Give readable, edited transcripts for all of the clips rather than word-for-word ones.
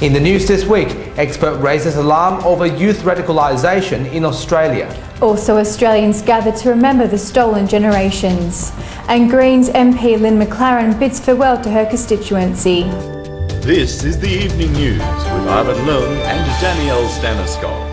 In the news this week, expert raises alarm over youth radicalisation in Australia. Also, Australians gather to remember the stolen generations. And Greens MP Lynn McLaren bids farewell to her constituency. This is the Evening News with Ivan Leung and Danielle Staniskov.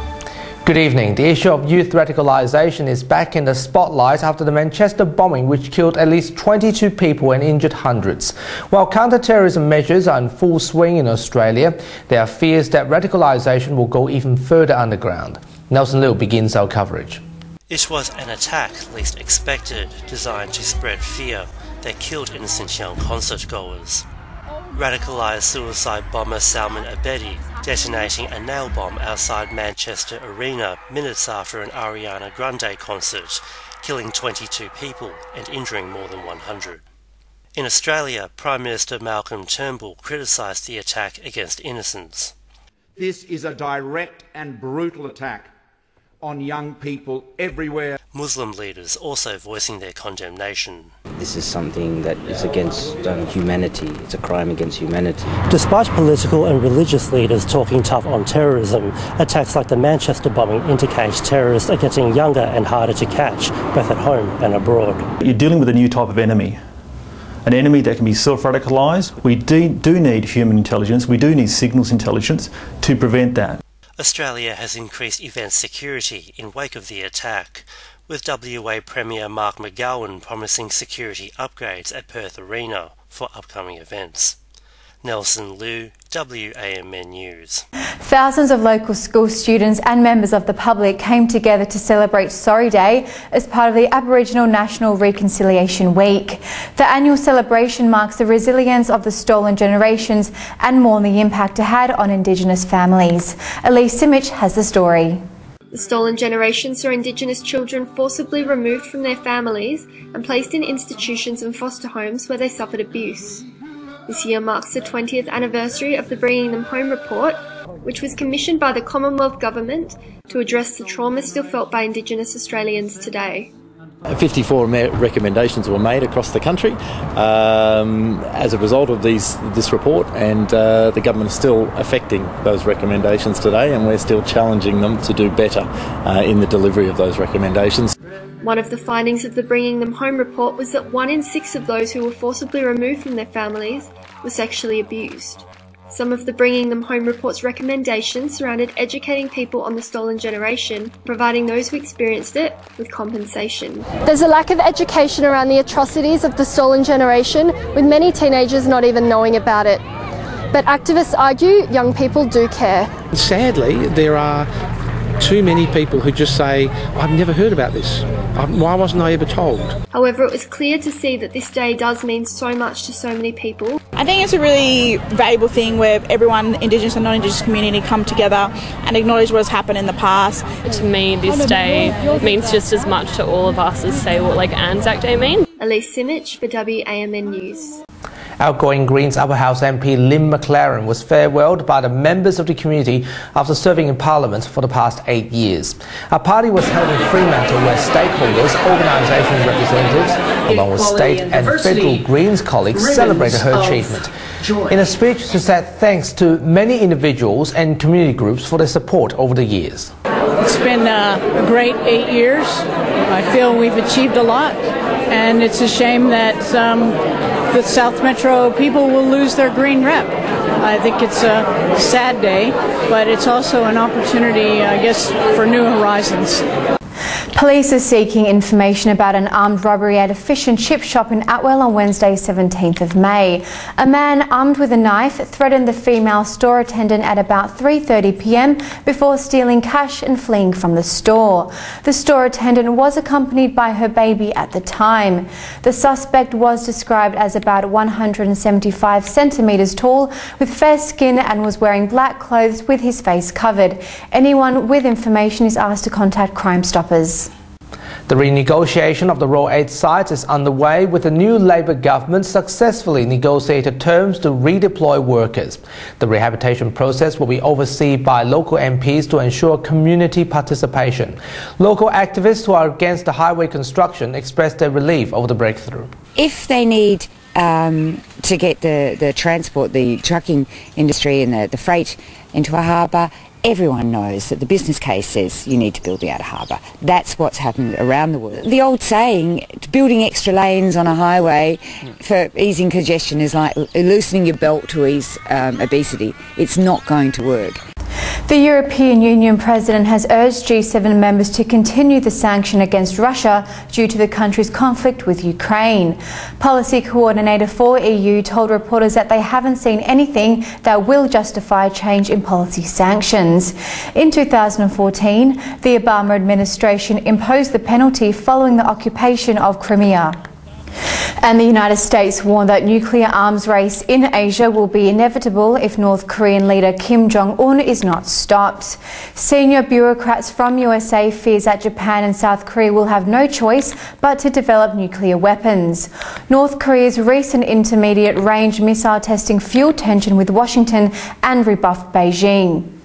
Good evening. The issue of youth radicalisation is back in the spotlight after the Manchester bombing, which killed at least 22 people and injured hundreds. While counter-terrorism measures are in full swing in Australia, there are fears that radicalisation will go even further underground. Nelson Liu begins our coverage. It was an attack least expected, designed to spread fear, that killed innocent young concert goers. Radicalised suicide bomber Salman Abedi detonating a nail bomb outside Manchester Arena minutes after an Ariana Grande concert, killing 22 people and injuring more than 100. In Australia, Prime Minister Malcolm Turnbull criticised the attack against innocents. This is a direct and brutal attack on young people everywhere. Muslim leaders also voicing their condemnation. This is something that is against humanity. It's a crime against humanity. Despite political and religious leaders talking tough on terrorism, attacks like the Manchester bombing indicate terrorists are getting younger and harder to catch, both at home and abroad. You're dealing with a new type of enemy. An enemy that can be self-radicalised. We do need human intelligence, we do need signals intelligence to prevent that. Australia has increased event security in wake of the attack, with WA Premier Mark McGowan promising security upgrades at Perth Arena for upcoming events. Nelson Liu, WAMN News. Thousands of local school students and members of the public came together to celebrate Sorry Day as part of the Aboriginal National Reconciliation Week. The annual celebration marks the resilience of the stolen generations and mourn the impact it had on Indigenous families. Elise Simic has the story. The stolen generations are Indigenous children forcibly removed from their families and placed in institutions and foster homes where they suffered abuse. This year marks the 20th anniversary of the Bringing Them Home report, which was commissioned by the Commonwealth Government to address the trauma still felt by Indigenous Australians today. 54 recommendations were made across the country as a result of this report, and the government is still affecting those recommendations today, and we're still challenging them to do better in the delivery of those recommendations. One of the findings of the Bringing Them Home report was that 1 in 6 of those who were forcibly removed from their families were sexually abused. Some of the Bringing Them Home report's recommendations surrounded educating people on the stolen generation, providing those who experienced it with compensation. There's a lack of education around the atrocities of the stolen generation, with many teenagers not even knowing about it. But activists argue young people do care. Sadly, there are too many people who just say, I've never heard about this. Why wasn't I ever told? However, it was clear to see that this day does mean so much to so many people. I think it's a really valuable thing where everyone, Indigenous and non-Indigenous community, come together and acknowledge what has happened in the past. To me, this day means just as much to all of us as, say, what Anzac Day means. Elise Simic for WAMN News. Outgoing Greens Upper House MP Lynn McLaren was farewelled by the members of the community after serving in Parliament for the past 8 years. Our party was held in Fremantle where stakeholders, organisation representatives, along with state and federal Greens colleagues celebrated her achievement. In a speech, she said thanks to many individuals and community groups for their support over the years. It's been a great 8 years. I feel we've achieved a lot, and it's a shame that the South Metro people will lose their green rep. I think it's a sad day, but it's also an opportunity, I guess, for new horizons. Police are seeking information about an armed robbery at a fish and chip shop in Atwell on Wednesday, 17th of May. A man armed with a knife threatened the female store attendant at about 3:30 p.m. before stealing cash and fleeing from the store. The store attendant was accompanied by her baby at the time. The suspect was described as about 175 centimetres tall, with fair skin, and was wearing black clothes with his face covered. Anyone with information is asked to contact Crime Stoppers. The renegotiation of the Road 8 sites is underway, with the new Labor government successfully negotiated terms to redeploy workers. The rehabilitation process will be overseen by local MPs to ensure community participation. Local activists who are against the highway construction expressed their relief over the breakthrough. If they need to get the transport, the trucking industry and the freight into a harbour. Everyone knows that the business case says you need to build the outer harbour. That's what's happened around the world. The old saying, building extra lanes on a highway for easing congestion is like loosening your belt to ease obesity. It's not going to work. The European Union President has urged G7 members to continue the sanction against Russia due to the country's conflict with Ukraine. Policy coordinator for EU told reporters that they haven't seen anything that will justify a change in policy sanctions. In 2014, the Obama administration imposed the penalty following the occupation of Crimea. And the United States warned that nuclear arms race in Asia will be inevitable if North Korean leader Kim Jong-un is not stopped. Senior bureaucrats from USA fears that Japan and South Korea will have no choice but to develop nuclear weapons. North Korea's recent intermediate-range missile testing fueled tension with Washington and rebuffed Beijing.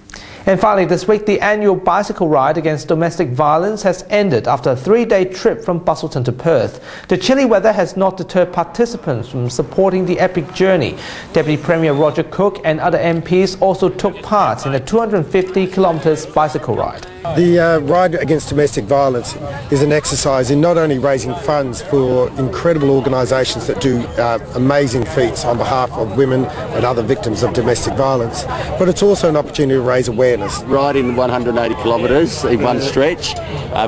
And finally, this week, the annual bicycle ride against domestic violence has ended after a 3-day trip from Busselton to Perth. The chilly weather has not deterred participants from supporting the epic journey. Deputy Premier Roger Cook and other MPs also took part in a 250 kilometres bicycle ride. The ride against domestic violence is an exercise in not only raising funds for incredible organisations that do amazing feats on behalf of women and other victims of domestic violence, but it's also an opportunity to raise awareness. Riding 180 kilometres in one stretch,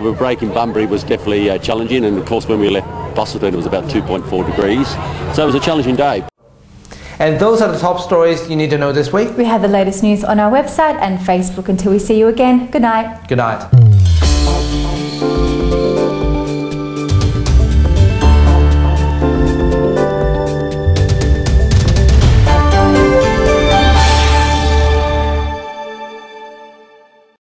with breaking Bunbury was definitely challenging, and of course when we left Busselton it was about 2.4 degrees, so it was a challenging day. And those are the top stories you need to know this week. We have the latest news on our website and Facebook. Until we see you again, good night. Good night.